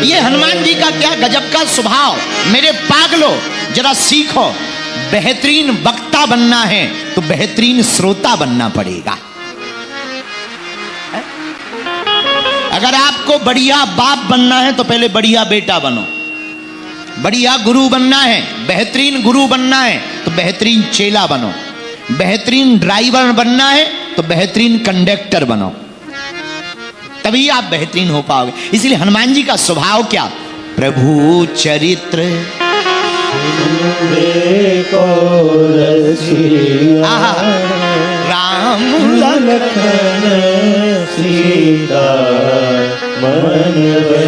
ये हनुमान जी का क्या गजब का स्वभाव। मेरे पागलो जरा सीखो, बेहतरीन वक्ता बनना है तो बेहतरीन श्रोता बनना पड़ेगा। अगर आपको बढ़िया बाप बनना है तो पहले बढ़िया बेटा बनो। बढ़िया गुरु बनना है, बेहतरीन गुरु बनना है तो बेहतरीन चेला बनो। बेहतरीन ड्राइवर बनना है तो बेहतरीन कंडक्टर बनो, तभी आप बेहतरीन हो पाओगे। इसलिए हनुमान जी का स्वभाव क्या, प्रभु चरित्र राम लखन सीता।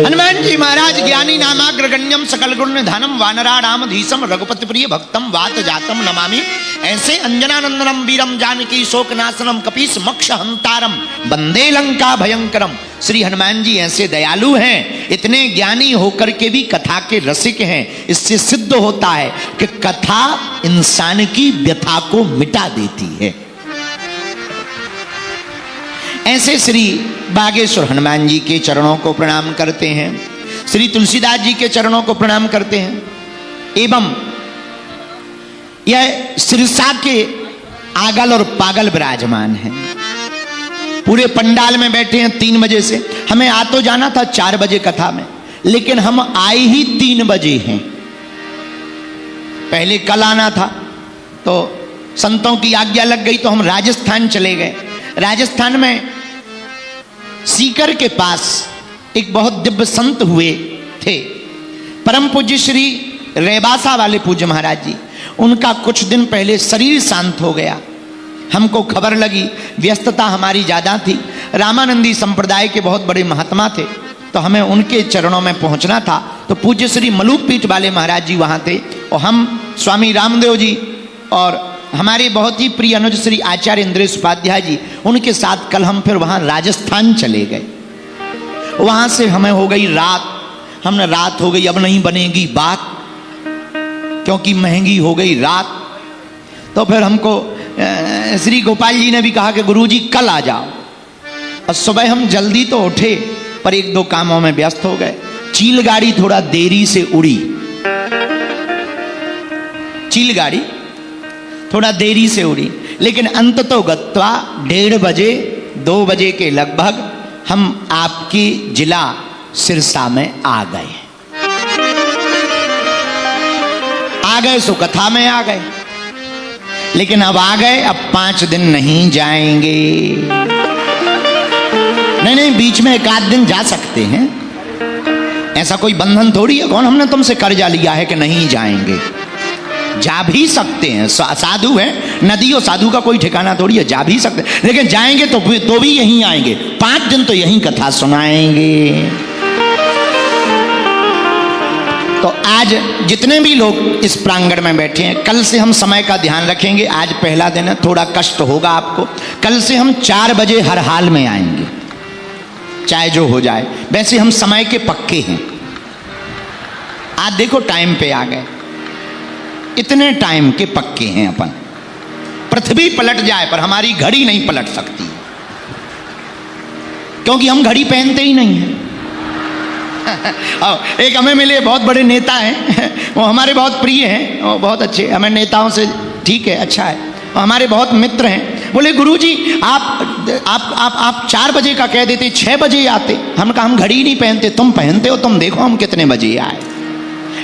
हनुमान जी महाराज ज्ञानी नामाग्रगण्यम सकल गुण निधानम वानराणाम धीसम रघुपति प्रिय भक्तम वात जातम नमामि। ऐसे अंजनानंदनम वीरम जानकी शोकनाशनम कपीस मोक्ष हंतारम वंदे लंका भयंकरम। श्री हनुमान जी ऐसे दयालु हैं, इतने ज्ञानी होकर के भी कथा के रसिक हैं। इससे सिद्ध होता है कि कथा इंसान की व्यथा को मिटा देती है। ऐसे श्री बागेश्वर हनुमान जी के चरणों को प्रणाम करते हैं, श्री तुलसीदास जी के चरणों को प्रणाम करते हैं। एवं यह सिरसा के आगल और पागल विराजमान हैं, पूरे पंडाल में बैठे हैं 3 बजे से। हमें आ तो जाना था 4 बजे कथा में, लेकिन हम आए ही 3 बजे हैं। पहले कल आना था तो संतों की आज्ञा लग गई तो हम राजस्थान चले गए। राजस्थान में सीकर के पास एक बहुत दिव्य संत हुए थे, परम पूज्य श्री रेबासा वाले पूज्य महाराज जी। उनका कुछ दिन पहले शरीर शांत हो गया। हमको खबर लगी, व्यस्तता हमारी ज़्यादा थी। रामानंदी संप्रदाय के बहुत बड़े महात्मा थे, तो हमें उनके चरणों में पहुंचना था। तो पूज्य श्री मलूक पीठ वाले महाराज जी वहाँ थे, और हम स्वामी रामदेव जी और हमारे बहुत ही प्रिय अनुज श्री आचार्य इंद्रेश उपाध्याय जी, उनके साथ कल हम फिर वहाँ राजस्थान चले गए। वहाँ से हमें हो गई रात। हमने रात हो गई, अब नहीं बनेगी बात, क्योंकि महंगी हो गई रात। तो फिर हमको श्री गोपाल जी ने भी कहा कि गुरुजी कल आ जाओ। और सुबह हम जल्दी तो उठे, पर 1-2 कामों में व्यस्त हो गए। चील गाड़ी थोड़ा देरी से उड़ी, चील गाड़ी थोड़ा देरी से उड़ी, लेकिन अंततो गत्वा 1:30 बजे 2 बजे के लगभग हम आपकी जिला सिरसा में आ गए। सो कथा में आ गए, लेकिन अब आ गए, अब 5 दिन नहीं जाएंगे। नहीं, बीच में 1 आध दिन जा सकते हैं, ऐसा कोई बंधन थोड़ी है। कौन हमने तुमसे कर्जा लिया है कि नहीं जाएंगे? जा भी सकते हैं, साधु है, नदी और साधु का कोई ठिकाना थोड़ी है, जा भी सकते हैं। लेकिन जाएंगे तो भी यहीं आएंगे, 5 दिन तो यहीं कथा सुनाएंगे। तो आज जितने भी लोग इस प्रांगण में बैठे हैं, कल से हम समय का ध्यान रखेंगे। आज पहला दिन है, थोड़ा कष्ट होगा आपको। कल से हम 4 बजे हर हाल में आएंगे, चाहे जो हो जाए। वैसे हम समय के पक्के हैं। आज देखो टाइम पे आ गए, इतने टाइम के पक्के हैं अपन। पृथ्वी पलट जाए पर हमारी घड़ी नहीं पलट सकती, क्योंकि हम घड़ी पहनते ही नहीं हैं। एक हमें मिले बहुत बड़े नेता हैं, वो हमारे बहुत प्रिय हैं, वो बहुत अच्छे, हमें नेताओं से ठीक है, अच्छा है, वो हमारे बहुत मित्र हैं। बोले गुरुजी आप 4 बजे का कह देते, 6 बजे आते। हम कहा हम घड़ी नहीं पहनते, तुम पहनते हो, तुम देखो हम कितने बजे आए।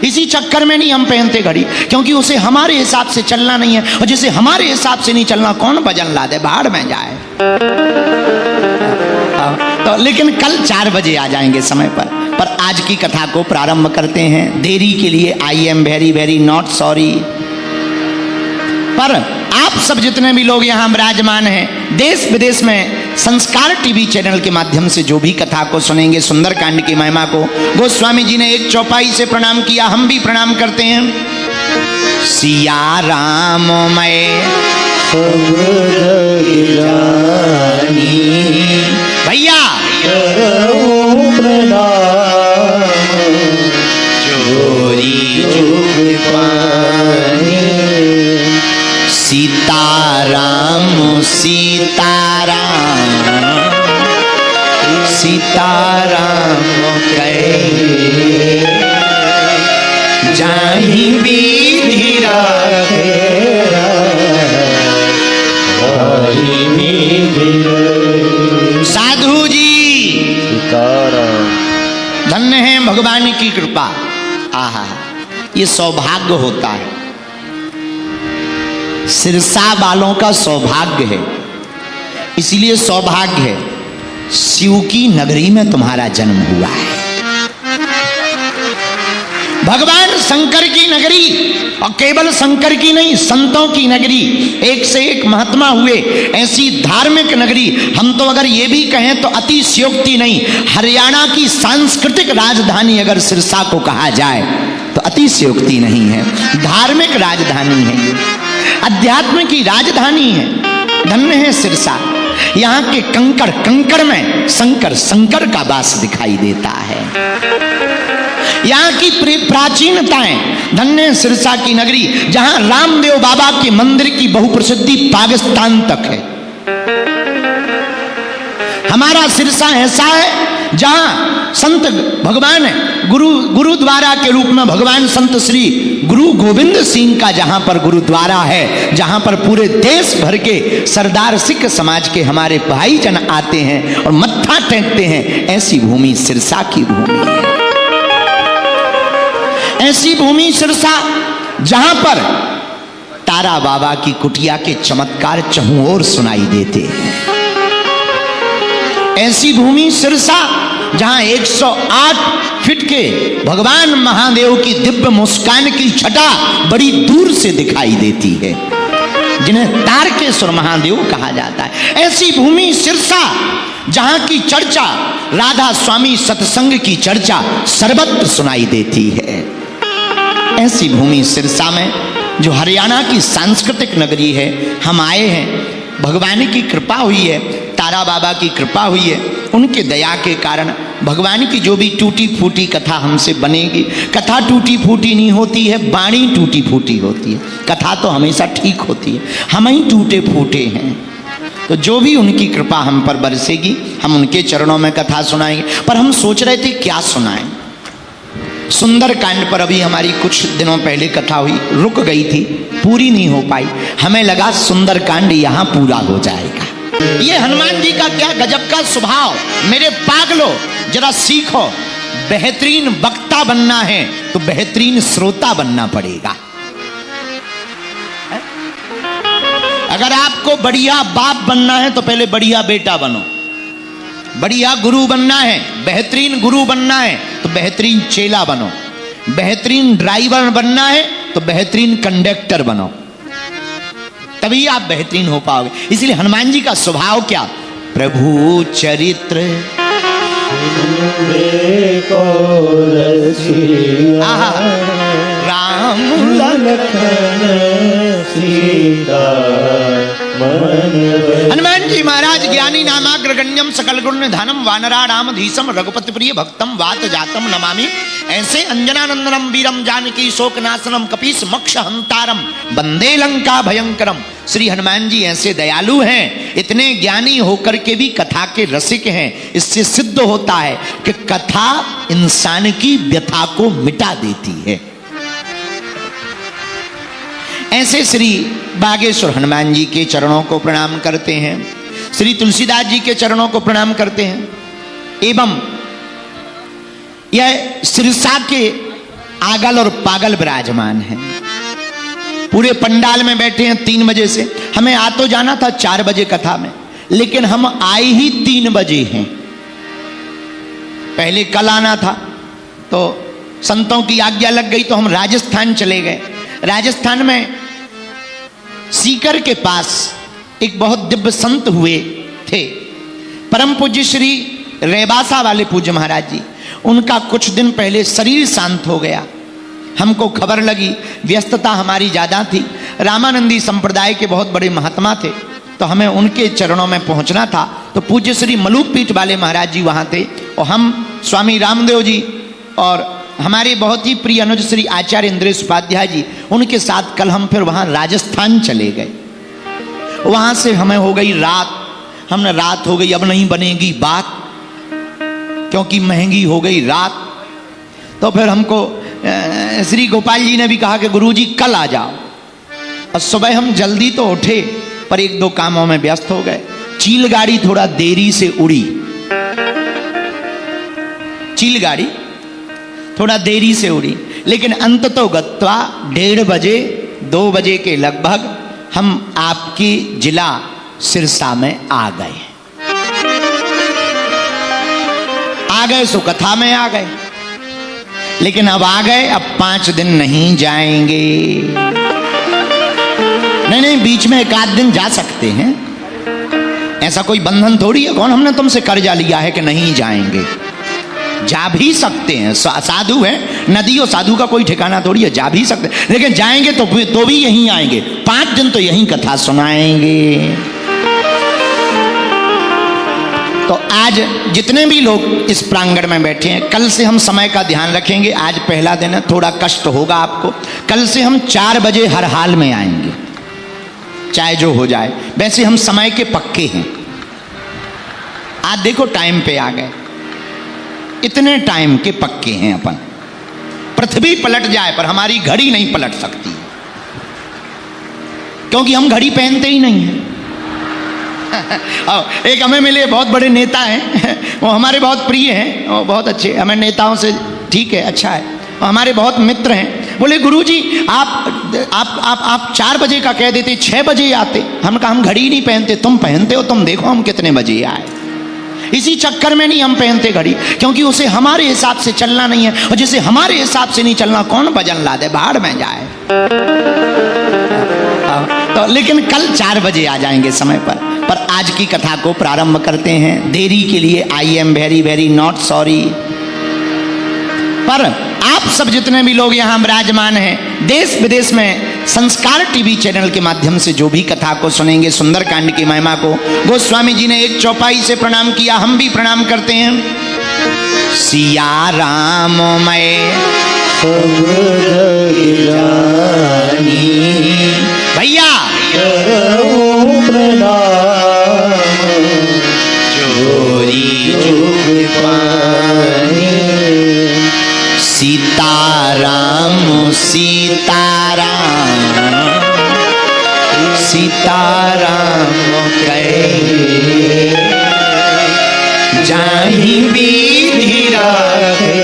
इसी चक्कर में नहीं हम पहनते घड़ी, क्योंकि उसे हमारे हिसाब से चलना नहीं है, और जिसे हमारे हिसाब से नहीं चलना, कौन वजन ला दे, बाहर में जाए। तो लेकिन कल 4 बजे आ जाएंगे समय पर आज की कथा को प्रारंभ करते हैं। देरी के लिए I am very very not sorry. पर आप सब जितने भी लोग यहाँ विराजमान हैं, देश विदेश में संस्कार टीवी चैनल के माध्यम से जो भी कथा को सुनेंगे, सुंदरकांड की महिमा को गोस्वामी जी ने 1 चौपाई से प्रणाम किया, हम भी प्रणाम करते हैं। सिया राम मैं भैया चोरी सीताराम सीताराम सीताराम कहे वही विधि रखे, साधु जी धन्य है भगवान की कृपा। आहा, ये सौभाग्य होता है, सिरसा वालों का सौभाग्य है। इसलिए सौभाग्य है, शिव की नगरी में तुम्हारा जन्म हुआ है। भगवान शंकर की नगरी, और केवल शंकर की नहीं, संतों की नगरी, एक से एक महात्मा हुए, ऐसी धार्मिक नगरी। हम तो अगर ये भी कहें तो अतिशयोक्ति नहीं, हरियाणा की सांस्कृतिक राजधानी अगर सिरसा को कहा जाए तो अतिशयोक्ति नहीं है। धार्मिक राजधानी है ये, अध्यात्म की राजधानी है। धन्य है सिरसा। यहाँ के कंकड़ कंकड़ में शंकर शंकर का वास दिखाई देता है। यहाँ की प्राचीनताएं, धन्य सिरसा की नगरी, जहां रामदेव बाबा के मंदिर की बहुप्रसिद्धि पाकिस्तान तक है। हमारा सिरसा ऐसा है जहां संत भगवान गुरुद्वारा के रूप में भगवान संत श्री गुरु गोविंद सिंह का जहां पर गुरुद्वारा है, जहां पर पूरे देश भर के सरदार सिख समाज के हमारे भाईजन आते हैं और मत्था टेकते हैं, ऐसी भूमि सिरसा की भूमि है। ऐसी भूमि सिरसा जहां पर तारा बाबा की कुटिया के चमत्कार चहुं ओर सुनाई देते हैं। ऐसी भूमि सिरसा जहां 108 फीट के भगवान महादेव की दिव्य मुस्कान की छटा बड़ी दूर से दिखाई देती है, जिन्हें तारकेश्वर महादेव कहा जाता है। ऐसी भूमि सिरसा जहां की चर्चा, राधा स्वामी सत्संग की चर्चा सर्वत्र सुनाई देती है। ऐसी भूमि सिरसा में जो हरियाणा की सांस्कृतिक नगरी है, हम आए हैं। भगवान की कृपा हुई है, तारा बाबा की कृपा हुई है, उनके दया के कारण भगवान की जो भी टूटी फूटी कथा हमसे बनेगी, कथा टूटी फूटी नहीं होती है, वाणी टूटी फूटी होती है। कथा तो हमेशा ठीक होती है, हम ही टूटे फूटे हैं। तो जो भी उनकी कृपा हम पर बरसेगी, हम उनके चरणों में कथा सुनाएंगे। पर हम सोच रहे थे क्या सुनाएं। सुंदर कांड पर अभी हमारी कुछ दिनों पहले कथा हुई, रुक गई थी, पूरी नहीं हो पाई। हमें लगा सुंदर कांड यहाँ पूरा हो जाएगा। ये हनुमान जी का क्या गजब का स्वभाव। मेरे पागलो जरा सीखो, बेहतरीन वक्ता बनना है तो बेहतरीन श्रोता बनना पड़ेगा। अगर आपको बढ़िया बाप बनना है तो पहले बढ़िया बेटा बनो। बढ़िया गुरु बनना है, बेहतरीन गुरु बनना है तो बेहतरीन चेला बनो। बेहतरीन ड्राइवर बनना है तो बेहतरीन कंडक्टर बनो, तभी आप बेहतरीन हो पाओगे। इसलिए हनुमान जी का स्वभाव क्या, प्रभु चरित्र राम लखन सीता। हनुमान जी महाराज ज्ञानी नामाग्रगण्यम सकल गुण निधानम वानराणाम धीसम रघुपति प्रिय भक्तम वात जातम नमामि। ऐसे अंजनानंदनम वीरम जानकी शोकनाशनम कपीस मोक्ष हंतारम वंदे लंका भयंकरम। श्री हनुमान जी ऐसे दयालु हैं, इतने ज्ञानी होकर के भी कथा के रसिक हैं। इससे सिद्ध होता है कि कथा इंसान की व्यथा को मिटा देती है। ऐसे श्री बागेश्वर हनुमान जी के चरणों को प्रणाम करते हैं, श्री तुलसीदास जी के चरणों को प्रणाम करते हैं। एवं यह सिरसा के आगल और पागल विराजमान हैं। पूरे पंडाल में बैठे हैं 3 बजे से। हमें आ तो जाना था 4 बजे कथा में, लेकिन हम आए ही 3 बजे हैं। पहले कल आना था तो संतों की आज्ञा लग गई तो हम राजस्थान चले गए। राजस्थान में सीकर के पास एक बहुत दिव्य संत हुए थे, परम पूज्य श्री रेबासा वाले पूज्य महाराज जी। उनका कुछ दिन पहले शरीर शांत हो गया। हमको खबर लगी, व्यस्तता हमारी ज़्यादा थी। रामानंदी संप्रदाय के बहुत बड़े महात्मा थे, तो हमें उनके चरणों में पहुंचना था। तो पूज्य श्री मलूकपीठ वाले महाराज जी वहाँ थे, और हम स्वामी रामदेव जी और हमारे बहुत ही प्रिय अनुज श्री आचार्य इंद्रेश उपाध्याय जी, उनके साथ कल हम फिर वहाँ राजस्थान चले गए। वहाँ से हमें हो गई रात। हमने रात हो गई, अब नहीं बनेगी बात, क्योंकि महंगी हो गई रात। तो फिर हमको श्री गोपाल जी ने भी कहा कि गुरुजी कल आ जाओ। और सुबह हम जल्दी तो उठे पर एक दो कामों में व्यस्त हो गए। चील गाड़ी थोड़ा देरी से उड़ी, चील गाड़ी थोड़ा देरी से उड़ी, लेकिन अंततो गत्वा 1:30 बजे 2 बजे के लगभग हम आपकी जिला सिरसा में आ गए। सो कथा में आ गए, लेकिन अब आ गए, अब 5 दिन नहीं जाएंगे। नहीं, बीच में 1 आध दिन जा सकते हैं, ऐसा कोई बंधन थोड़ी है। कौन हमने तुमसे कर्जा लिया है कि नहीं जाएंगे? जा भी सकते हैं, साधु है, नदी और साधु का कोई ठिकाना थोड़ी है, जा भी सकते हैं, लेकिन जाएंगे तो भी यहीं आएंगे। 5 दिन तो यहीं कथा सुनाएंगे। तो आज जितने भी लोग इस प्रांगण में बैठे हैं, कल से हम समय का ध्यान रखेंगे। आज पहला दिन है, थोड़ा कष्ट होगा आपको। कल से हम 4 बजे हर हाल में आएंगे, चाहे जो हो जाए। वैसे हम समय के पक्के हैं। आज देखो टाइम पे आ गए, इतने टाइम के पक्के हैं अपन। पृथ्वी पलट जाए पर हमारी घड़ी नहीं पलट सकती, क्योंकि हम घड़ी पहनते ही नहीं हैं। एक हमें मिले बहुत बड़े नेता हैं, वो हमारे बहुत प्रिय हैं, वो बहुत अच्छे, हमें नेताओं से ठीक है, अच्छा है, वो हमारे बहुत मित्र हैं। बोले गुरुजी आप 4 बजे का कह देते, 6 बजे आते। हम कहा हम घड़ी नहीं पहनते, तुम पहनते हो, तुम देखो हम कितने बजे आए। इसी चक्कर में नहीं हम पहनते घड़ी, क्योंकि उसे हमारे हिसाब से चलना नहीं है, और जिसे हमारे हिसाब से नहीं चलना, कौन वजन ला दे, बाहर में जाए। तो लेकिन कल 4 बजे आ जाएंगे समय पर आज की कथा को प्रारंभ करते हैं। देरी के लिए I am very very not sorry. पर आप सब जितने भी लोग यहाँ विराजमान हैं, देश विदेश में संस्कार टीवी चैनल के माध्यम से जो भी कथा को सुनेंगे, सुंदरकांड की महिमा को, गोस्वामी जी ने एक चौपाई से प्रणाम किया, हम भी प्रणाम करते हैं। सिया राम मैं भैया चोरी सीताराम सीताराम सीताराम कहे जाहि विधि राखे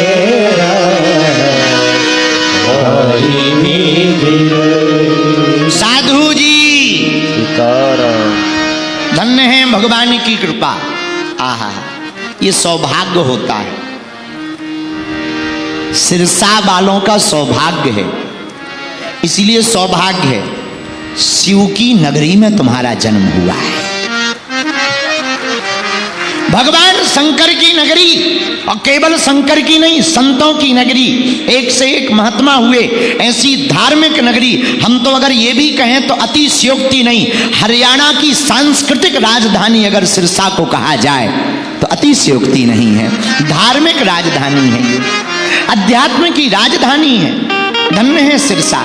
साधु जी धन्य है भगवान की कृपा। आहा, ये सौभाग्य होता है, सिरसा वालों का सौभाग्य है। इसलिए सौभाग्य है, शिव की नगरी में तुम्हारा जन्म हुआ है। भगवान शंकर की नगरी, और केवल शंकर की नहीं, संतों की नगरी, एक से एक महात्मा हुए, ऐसी धार्मिक नगरी। हम तो अगर ये भी कहें तो अतिशयोक्ति नहीं, हरियाणा की सांस्कृतिक राजधानी अगर सिरसा को कहा जाए तो अतिशयोक्ति नहीं है। धार्मिक राजधानी है ये, अध्यात्म की राजधानी है। धन्य है सिरसा।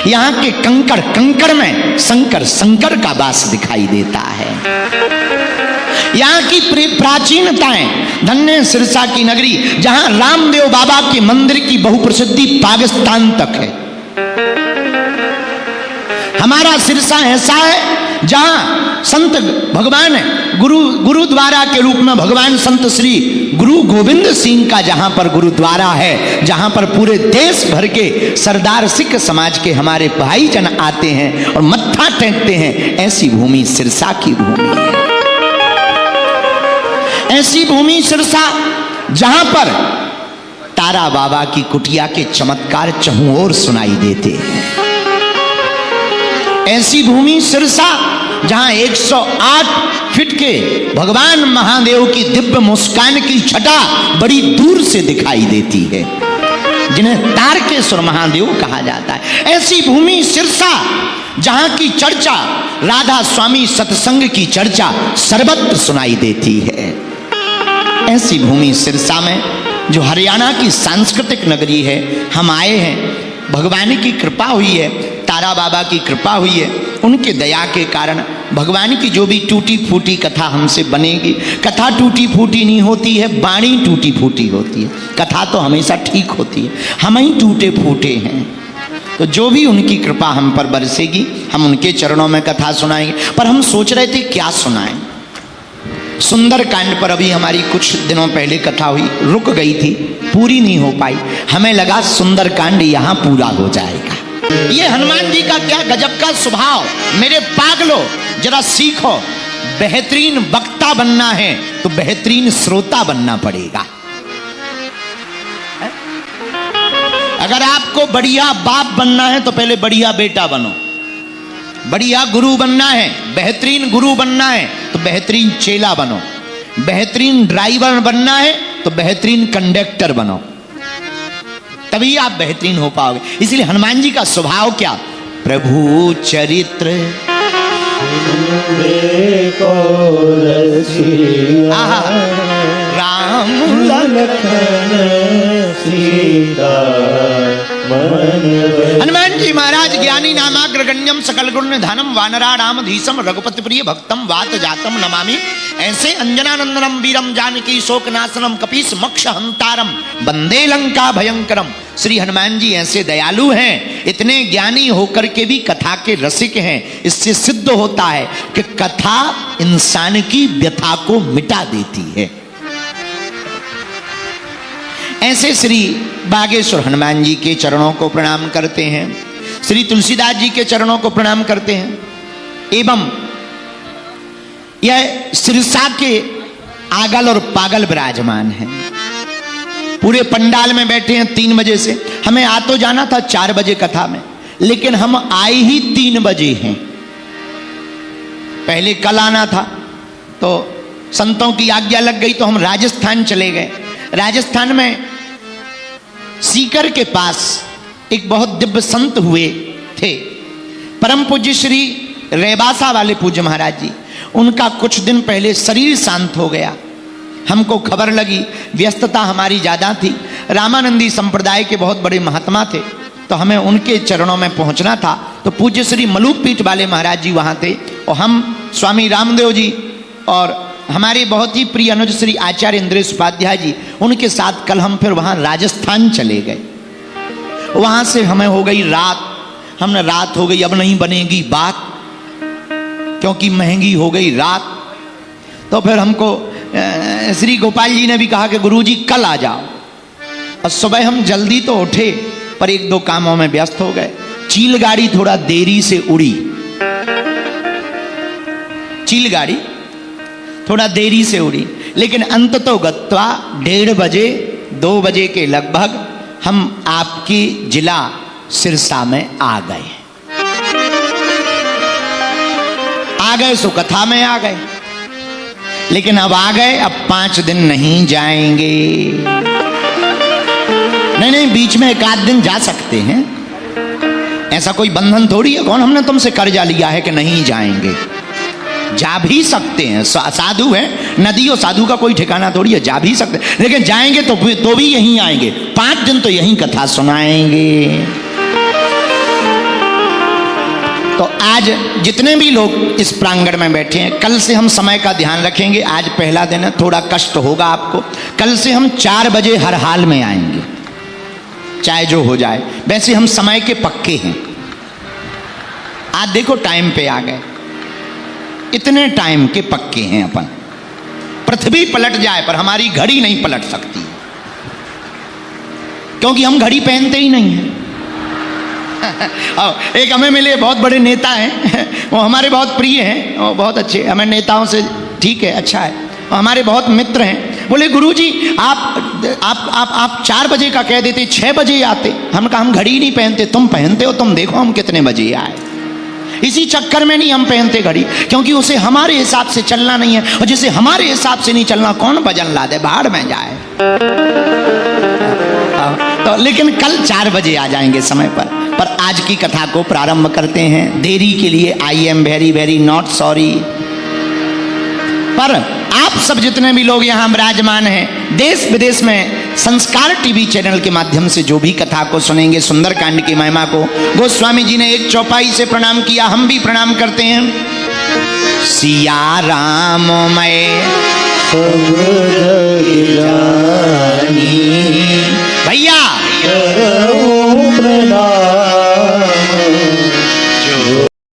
यहाँ के कंकड़ कंकड़ में शंकर शंकर का वास दिखाई देता है। यहाँ की प्राचीनताएं, धन्य सिरसा की नगरी, जहां रामदेव बाबा के मंदिर की बहुप्रसिद्धि पाकिस्तान तक है। हमारा सिरसा ऐसा है जहां संत भगवान गुरुद्वारा के रूप में भगवान संत श्री गुरु गोविंद सिंह का जहां पर गुरुद्वारा है, जहां पर पूरे देश भर के सरदार सिख समाज के हमारे भाईजन आते हैं और मत्था टेकते हैं, ऐसी भूमि सिरसा की भूमि है। ऐसी भूमि सिरसा जहां पर तारा बाबा की कुटिया के चमत्कार चहुं ओर सुनाई देते हैं। ऐसी भूमि सिरसा जहां 108 फीट के भगवान महादेव की दिव्य मुस्कान की छटा बड़ी दूर से दिखाई देती है, जिन्हें तारकेश्वर महादेव कहा जाता है। ऐसी भूमि सिरसा जहां की चर्चा, राधा स्वामी सत्संग की चर्चा सर्वत्र सुनाई देती है। ऐसी भूमि सिरसा में जो हरियाणा की सांस्कृतिक नगरी है, हम आए हैं। भगवान की कृपा हुई है, तारा बाबा की कृपा हुई है, उनके दया के कारण भगवान की जो भी टूटी फूटी कथा हमसे बनेगी, कथा टूटी फूटी नहीं होती है, वाणी टूटी फूटी होती है। कथा तो हमेशा ठीक होती है, हम ही टूटे फूटे हैं। तो जो भी उनकी कृपा हम पर बरसेगी, हम उनके चरणों में कथा सुनाएंगे। पर हम सोच रहे थे क्या सुनाएं। सुंदर कांड पर अभी हमारी कुछ दिनों पहले कथा हुई, रुक गई थी, पूरी नहीं हो पाई। हमें लगा सुंदर कांड यहाँ पूरा हो जाएगा। ये हनुमान जी का क्या गजब का स्वभाव। मेरे पागलो जरा सीखो, बेहतरीन वक्ता बनना है तो बेहतरीन श्रोता बनना पड़ेगा। अगर आपको बढ़िया बाप बनना है तो पहले बढ़िया बेटा बनो। बढ़िया गुरु बनना है, बेहतरीन गुरु बनना है तो बेहतरीन चेला बनो। बेहतरीन ड्राइवर बनना है तो बेहतरीन कंडक्टर बनो, तभी आप बेहतरीन हो पाओगे। इसलिए हनुमान जी का स्वभाव क्या, प्रभु चरित्र राम लखन सीता। हनुमान जी महाराज ज्ञानी नामाग्रगण्यम सकल गुण निधानम वानराणाम धीसम रघुपति प्रिय भक्तम वात जातम नमामि। ऐसे अंजनानंदनम वीरम जानकी शोकनाशनम कपीस मोक्ष हंतारम वंदे लंका भयंकरम। श्री हनुमान जी ऐसे दयालु हैं, इतने ज्ञानी होकर के भी कथा के रसिक हैं। इससे सिद्ध होता है कि कथा इंसान की व्यथा को मिटा देती है। ऐसे श्री बागेश्वर हनुमान जी के चरणों को प्रणाम करते हैं, श्री तुलसीदास जी के चरणों को प्रणाम करते हैं। एवं यह सिरसा के आगल और पागल विराजमान हैं, पूरे पंडाल में बैठे हैं 3 बजे से। हमें आ तो जाना था 4 बजे कथा में, लेकिन हम आए ही 3 बजे हैं। पहले कल आना था तो संतों की आज्ञा लग गई तो हम राजस्थान चले गए। राजस्थान में सीकर के पास एक बहुत दिव्य संत हुए थे, परम पूज्य श्री रेबासा वाले पूज्य महाराज जी। उनका कुछ दिन पहले शरीर शांत हो गया। हमको खबर लगी, व्यस्तता हमारी ज़्यादा थी। रामानंदी संप्रदाय के बहुत बड़े महात्मा थे, तो हमें उनके चरणों में पहुंचना था। तो पूज्य श्री मलुकपीठ वाले महाराज जी वहाँ थे, और हम स्वामी रामदेव जी और हमारे बहुत ही प्रिय अनुज श्री आचार्य इंद्रेश उपाध्याय जी, उनके साथ कल हम फिर वहाँ राजस्थान चले गए। वहाँ से हमें हो गई रात। हमने रात हो गई, अब नहीं बनेगी बात, क्योंकि महंगी हो गई रात। तो फिर हमको श्री गोपाल जी ने भी कहा कि गुरुजी कल आ जाओ। और सुबह हम जल्दी तो उठे, पर 1-2 कामों में व्यस्त हो गए। चील गाड़ी थोड़ा देरी से उड़ी, चील गाड़ी थोड़ा देरी से उड़ी, लेकिन अंततो गत्वा 1:30 बजे 2 बजे के लगभग हम आपकी जिला सिरसा में आ गए। सो कथा में आ गए, लेकिन अब आ गए, अब 5 दिन नहीं जाएंगे। नहीं, बीच में 1 आध दिन जा सकते हैं, ऐसा कोई बंधन थोड़ी है। कौन हमने तुमसे कर्जा लिया है कि नहीं जाएंगे? जा भी सकते हैं, साधु है, नदी और साधु का कोई ठिकाना थोड़ी है, जा भी सकते हैं। लेकिन जाएंगे तो भी यहीं आएंगे, 5 दिन तो यहीं कथा सुनाएंगे। तो आज जितने भी लोग इस प्रांगण में बैठे हैं, कल से हम समय का ध्यान रखेंगे। आज पहला दिन है, थोड़ा कष्ट होगा आपको। कल से हम 4 बजे हर हाल में आएंगे, चाहे जो हो जाए। वैसे हम समय के पक्के हैं। आज देखो टाइम पे आ गए, इतने टाइम के पक्के हैं अपन। पृथ्वी पलट जाए पर हमारी घड़ी नहीं पलट सकती, क्योंकि हम घड़ी पहनते ही नहीं हैं। एक हमें मिले बहुत बड़े नेता हैं, वो हमारे बहुत प्रिय हैं, वो बहुत अच्छे, हमें नेताओं से ठीक है, अच्छा है, वो हमारे बहुत मित्र हैं। बोले गुरुजी आप 4 बजे का कह देते, 6 बजे आते। हम कहा हम घड़ी नहीं पहनते, तुम पहनते हो, तुम देखो हम कितने बजे आए। इसी चक्कर में नहीं हम पहनते घड़ी, क्योंकि उसे हमारे हिसाब से चलना नहीं है, और जिसे हमारे हिसाब से नहीं चलना, कौन वजन ला दे, बाहर में जाए। तो लेकिन कल 4 बजे आ जाएंगे समय पर आज की कथा को प्रारंभ करते हैं। देरी के लिए I am very very not sorry. पर आप सब जितने भी लोग यहाँ विराजमान हैं, देश विदेश में संस्कार टीवी चैनल के माध्यम से जो भी कथा को सुनेंगे, सुंदरकांड की महिमा को, गोस्वामी जी ने 1 चौपाई से प्रणाम किया, हम भी प्रणाम करते हैं। सिया राम मैं सब जग जानी। भैया करऊं प्रणाम